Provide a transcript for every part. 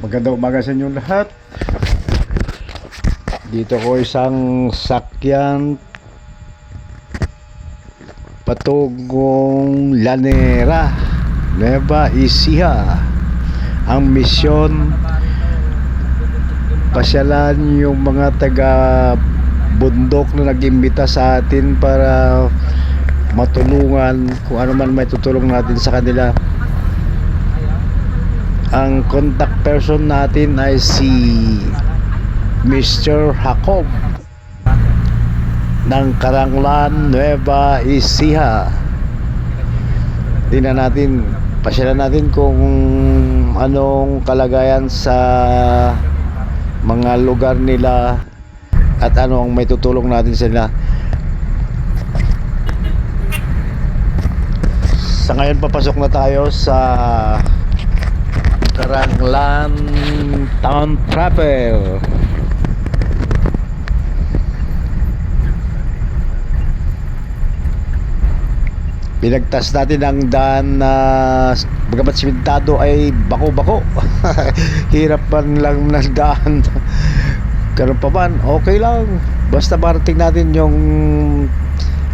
Magandang umaga sa inyo lahat. Dito ko isang sakyan patungong Lanera, Nueva Ecija. Ang misyon, pasyalan yung mga taga bundok na nag-imbita sa atin para matulungan kung ano man may tutulong natin sa kanila. Ang contact person natin ay si Mr. Jacob ng Karanglan, Nueva Ecija. Tingnan natin, pasyalan natin kung anong kalagayan sa mga lugar nila at ano ang may tutulong natin sila. Sa ngayon papasok na tayo sa Karanglan Town Travel. Pinagtas natin ang daan na bagamat simentado ay bako-bako. Hirap man lang ng daan. Ganun pa man, okay lang. Basta marating natin yung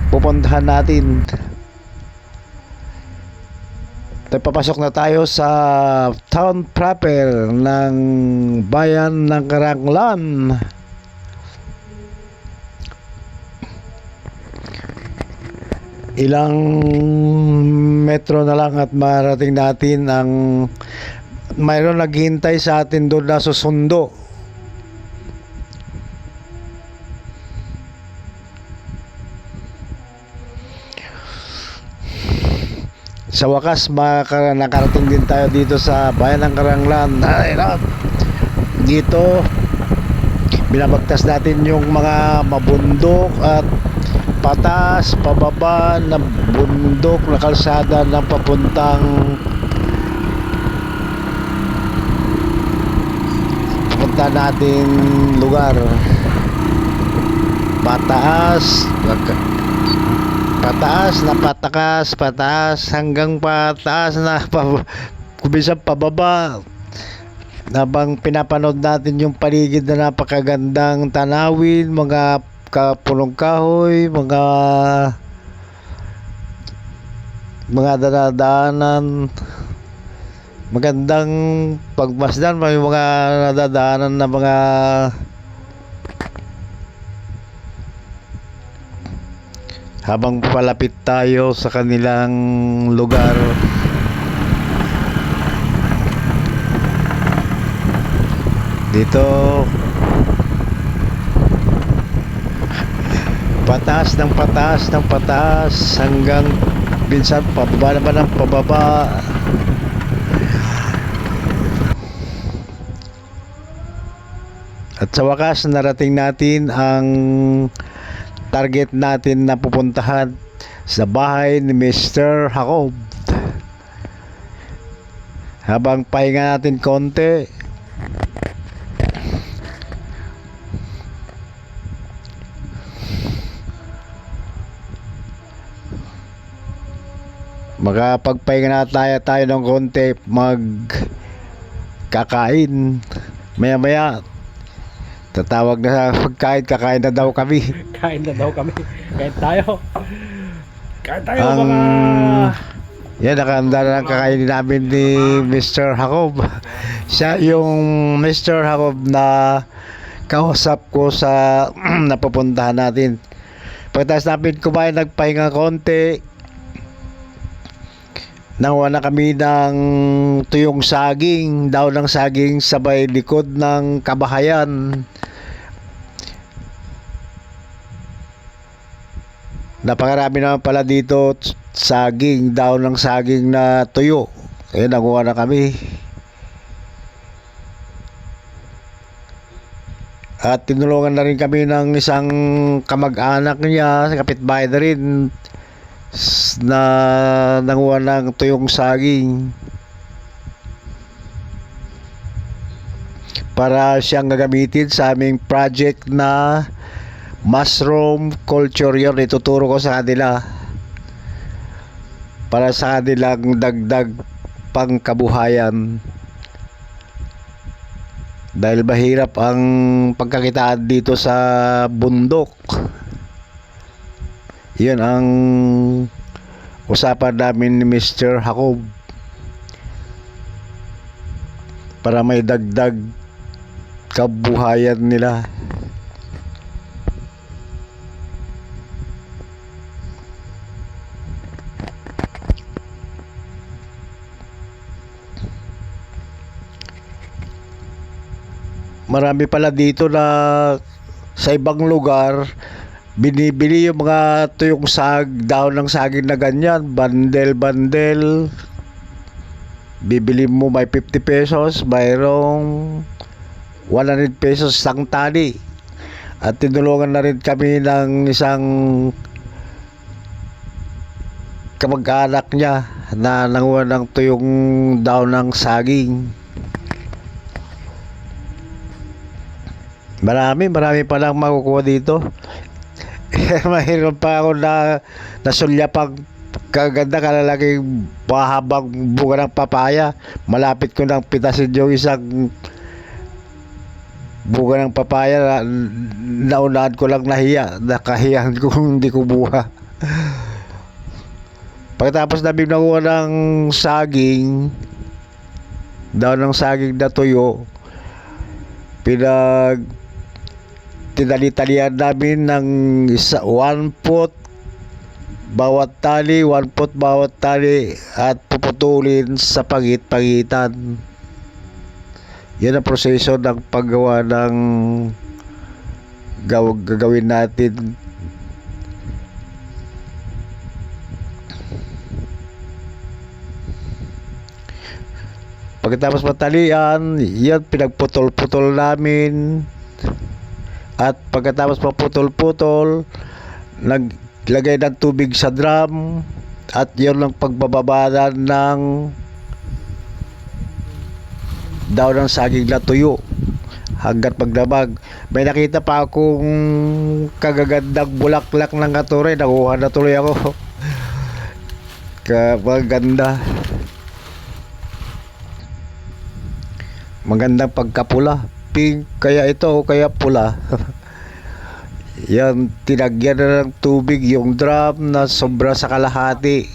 pupuntahan natin. Papasok na tayo sa town proper ng bayan ng Karanglan. Ilang metro na lang at marating natin ang mayroon naghihintay sa atin doon na susundo. Sa wakas nakarating din tayo dito sa bayan ng Karanglan. Dito binabagtas natin yung mga mabundok at patas, pababa na bundok na kalsada ng papuntang papunta natin lugar. Pataas na patakas, pataas hanggang pataas na kumbisa pababa. Habang pinapanood natin yung paligid na napakagandang tanawin, mga kapulong kahoy, mga dadaanan, magandang pagmasdan, may mga nadadaanan na mga habang palapit tayo sa kanilang lugar. Dito pataas ng pataas ng pataas hanggang minsan pababa naman ng pababa. At sa wakas narating natin ang target natin na pupuntahan sa bahay ni Mr. Jacob. Habang pahinga natin konti, makapagpahinga na tayo ng konti, magkakain. Maya maya tatawag na sa pagkain, kakain na daw kami. Kain na daw kami. Kain tayo. Kain tayo mga... Yan, nakahanda na ang kakainin namin ni Mr. Jacob. Siya yung Mr. Jacob na kausap ko sa napupuntahan natin. Pagkatapos namin kumain, nagpahinga konti, nakuha na kami ng tuyong saging, daw ng saging sabay likod ng kabahayan. Napakarami naman pala dito saging, daw ng saging na tuyo. Kaya nakuha na kami. At tinulungan na rin kami ng isang kamag-anak niya, kapitbahay na rin, na nanguha ng tuyong saging para siyang gagamitin sa aming project na mushroom culture. Yun, ituturo ko sa kanila para sa kanilang dagdag pangkabuhayan. dahil mahirap ang pagkakitaan dito sa bundok. Yun ang usapan namin ni Mr. Jacob para may dagdag kabuhayan nila. Marami pala dito na sa ibang lugar binibili yung mga tuyong daon ng saging na ganyan, bandel bibili mo may 50 pesos, mayroong 100 pesos isang tali. At tinulungan na rin kami ng isang kamag-anak niya na nanguha ng tuyong daon ng saging. Marami palang makukuha dito. Mahirap pa ako na nasulya pang kaganda kalalaking mahabang bunga ng papaya. Malapit ko nang pitasin yung isang bunga ng papaya. Naunahan ko lang nahiya. Nakahiyan ko hindi ko buha. Pagkatapos namin nakuha ng saging, daon ng saging na tuyo, tinali-talian namin ng 1 foot bawat tali, 1 foot bawat tali, at puputulin sa pagit-pagitan. Yan ang proseso ng paggawa ng gagawin natin. Pagkatapos matalian, yan pinagputol-putol namin. At pagkatapos maputol-putol, naglagay ng tubig sa drum, at yun ang pagbababada ng daon ng saging na tuyo hanggat magdamag. May nakita pa akong kagagandang bulaklak ng katuray, nakuha na tuloy ako. Maganda, magandang pagkapula, pink kaya ito o kaya pula. Yan, tinagyan na ng tubig yung drum na sobra sa kalahati,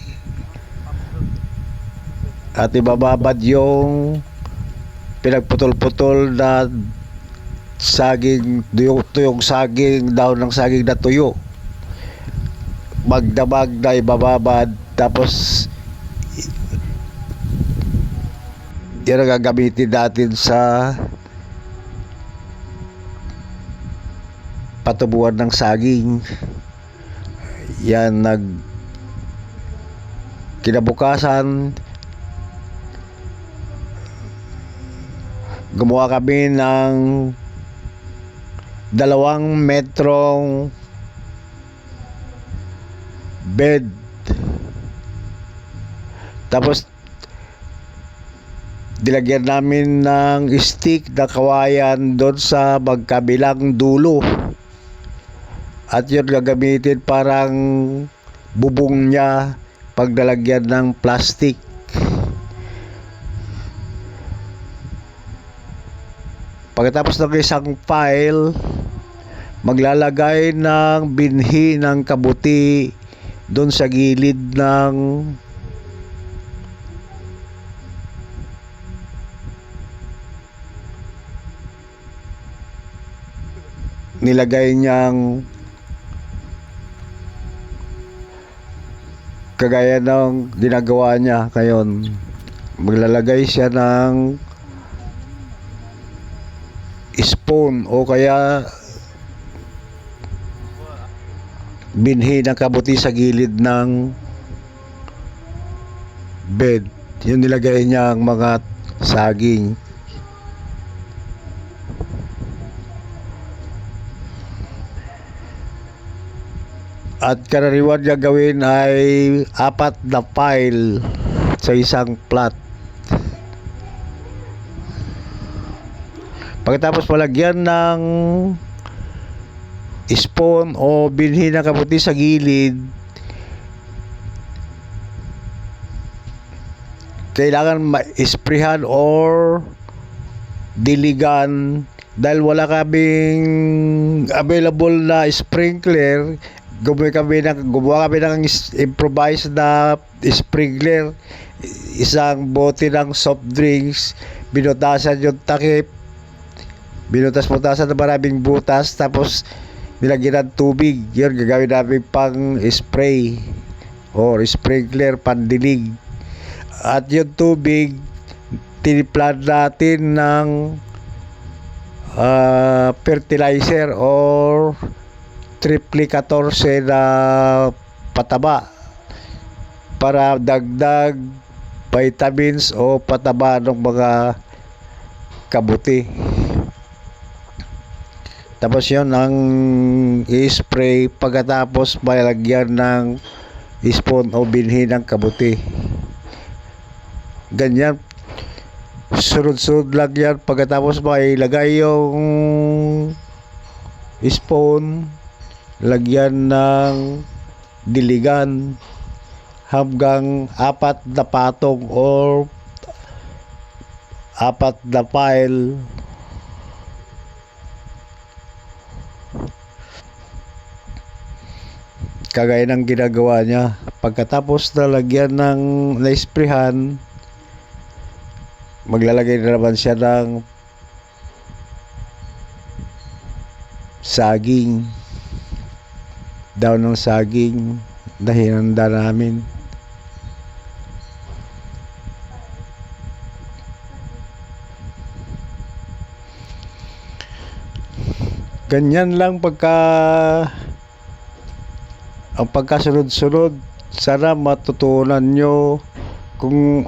at ibababad yung pinagputol-putol na saging, tuyong saging, daon ng saging na tuyo. Magdamag na ibababad, tapos yan ang gagamitin natin sa patubuan ng saging. Yan, kinabukasan gumawa kami ng 2 metrong bed, tapos dilagyan namin ng stick na kawayan doon sa magkabilang dulo, at yun gagamitin parang bubong niya pag nalagyan ng plastic. Pagkatapos ng isang pile, maglalagay ng binhi ng kabuti doon sa gilid ng nilagay niyang kagaya ng ginagawa niya ngayon. Maglalagay siya ng spoon o kaya binhi ng kabuti sa gilid ng bed. Yun nilagay niya ang mga saging. At karaniwan gagawin ay 4 na pile sa isang plot. Pagkatapos malagyan ng spoon o binhi ng kabuti sa gilid, kailangan ma-sprayhan or diligan. Dahil wala kaming available na sprinkler, gumawa kami ng improvised na sprinkler. Isang bote ng soft drinks, binutasan yung takip, binutas-butasan na maraming butas, tapos nilagyan ng tubig. Yun, gagawin namin pang spray or sprinkler, pandilig. At yung tubig, tiniplan natin ng fertilizer or triple 14 na pataba para dagdag vitamins o pataba ng mga kabuti. Tapos yun ang i-spray pagkatapos malagyan ng spoon o binhi ng kabuti. Ganyan, sunod-sunod lang yan. Pagkatapos mailagay yung spoon, lagyan ng diligan hanggang 4 na patong or 4 na pile. Kagaya ng ginagawa niya. Pagkatapos na lagyan ng na-sprayhan, maglalagay na naman siya ng saging, daon ng saging na hinanda namin. Ganyan lang ang pagkasunod-sunod. Sana matutunan nyo kung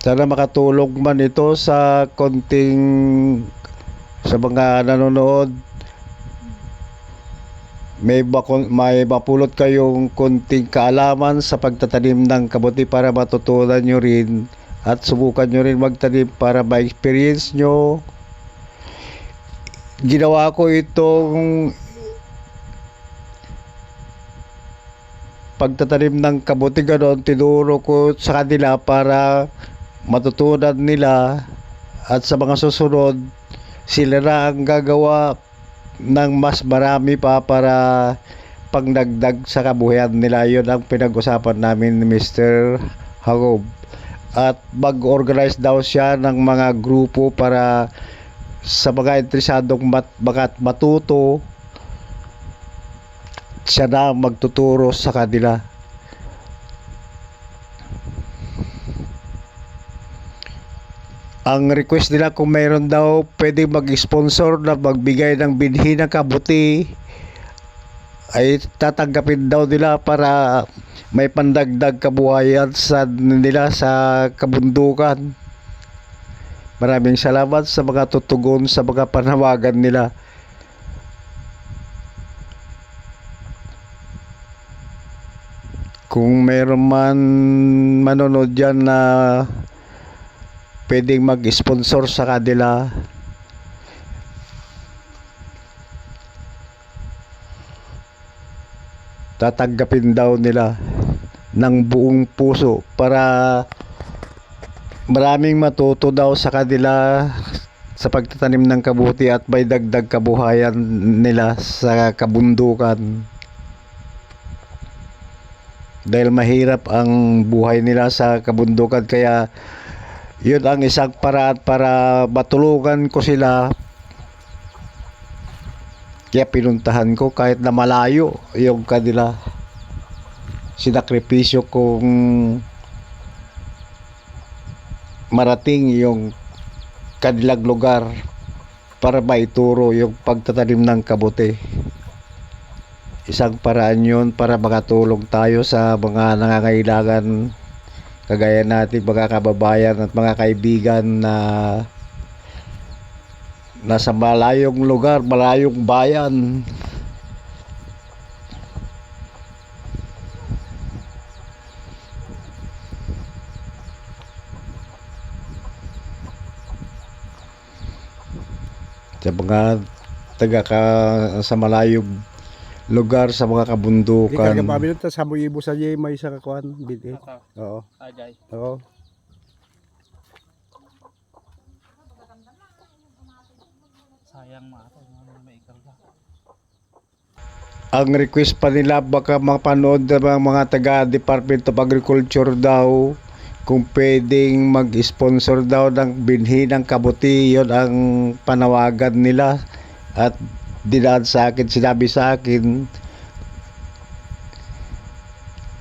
sana makatulong man ito sa sa mga nanonood. May mapulot kayong konting kaalaman sa pagtatanim ng kabuti para matutunan nyo rin at subukan nyo rin magtanim para ma-experience nyo. Ginawa ko itong pagtatanim ng kabuti ganoon, tinuro ko sa kanila para matutunan nila at sa mga susunod sila na ang gagawa ng mas marami pa para pangdagdag sa kabuhayan nila. Yun ang pinag-usapan namin ni Mr. Hagob. At mag-organize daw siya ng mga grupo para sa mga interesadong matuto, siya na magtuturo sa kanila. Ang request nila kung mayroon daw pwedeng mag-sponsor na magbigay ng binhi ng kabuti, ay tatanggapin daw nila para may pandagdag kabuhayan nila sa kabundukan. Maraming salamat sa mga tutugon sa mga panawagan nila. Kung mayroon man manonood dyan na pwedeng mag-sponsor sa kanila, tatanggapin daw nila ng buong puso para maraming matuto daw sa kanila sa pagtatanim ng kabuti at may dagdag kabuhayan nila sa kabundukan. Dahil mahirap ang buhay nila sa kabundukan, kaya yun ang isang paraan para matulungan ko sila. Kaya pinuntahan ko kahit na malayo yung kanila. Sinakripisyo kong marating yung kanilang lugar para maituro yung pagtatanim ng kabuti. Isang paraan yun para makatulong tayo sa mga nangangailangan kagaya natin, mga kababayan at mga kaibigan na nasa malayong lugar, malayong bayan. Sa mga sa malayong lugar, sa mga kabundukan. Hindi ka pamilot ta sa ibo sa jay may sa kakuan bit. Oo. Ajay. Oo. Sayang maato, may ikarga. Ang request pa nila baka mapanood ng mga taga Department of Agriculture daw kung pwedeng mag-sponsor daw ng binhi ng kabuti. Yon ang panawagan nila at dinaan sa akin, sinabi sa akin.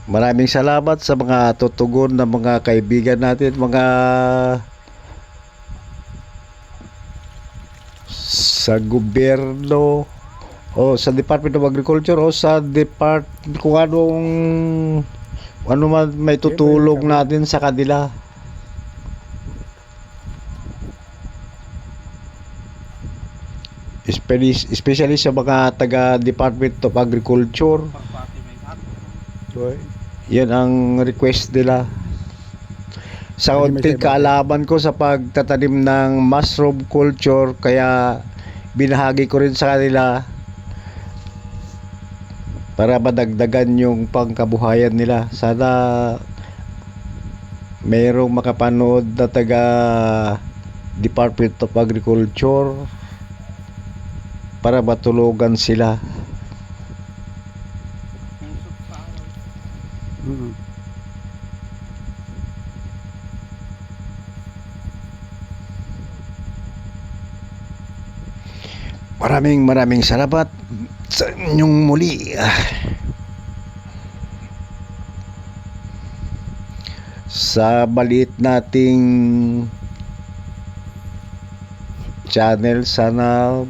Maraming salamat sa mga tutugon ng mga kaibigan natin, mga sa gobyerno o sa Department of Agriculture o sa kung ano man may tutulong natin sa kanila. Especially sa mga taga Department of Agriculture. Pagpati may Yan ang request nila. Sa konting kaalaman ko sa pagtatanim ng mushroom culture, kaya binahagi ko rin sa kanila para madagdagan yung pangkabuhayan nila. Sana mayroong makapanood na taga Department of Agriculture para matulungan sila. pusot sa araw. Maraming salamat sa inyong muli. Sa maliit nating channel, sana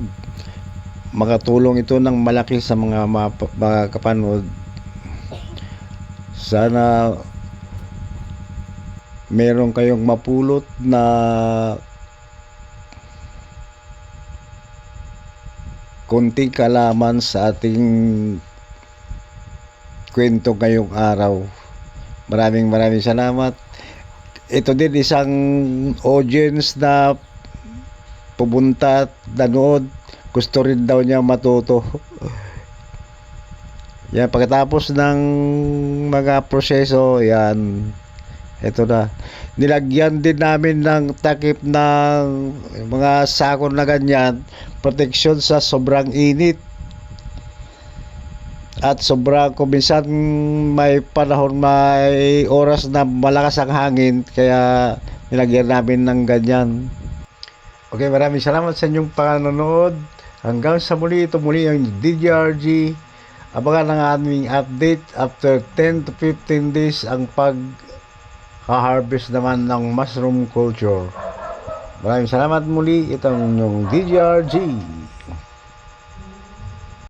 makatulong ito ng malaki sa mga kapanood. Sana meron kayong mapulot na konting kalaman sa ating kwento ngayong araw. Maraming salamat. Ito din isang audience na pumunta at nanood. Gusto rin daw niya matuto. Yan, pagkatapos ng mga proseso, yan, ito na. Nilagyan din namin ng takip ng mga sako na ganyan, protection sa sobrang init. At sobrang, kung minsan may panahon, may oras na malakas ang hangin, kaya nilagyan namin ng ganyan. Okay, maraming salamat sa inyong panonood. Hanggang sa muli, ito muli ang DJRG. Abangan ang aming update after 10 to 15 days ang pag-harvest naman ng mushroom culture. Maraming salamat muli. Ito ang inyong DJRG.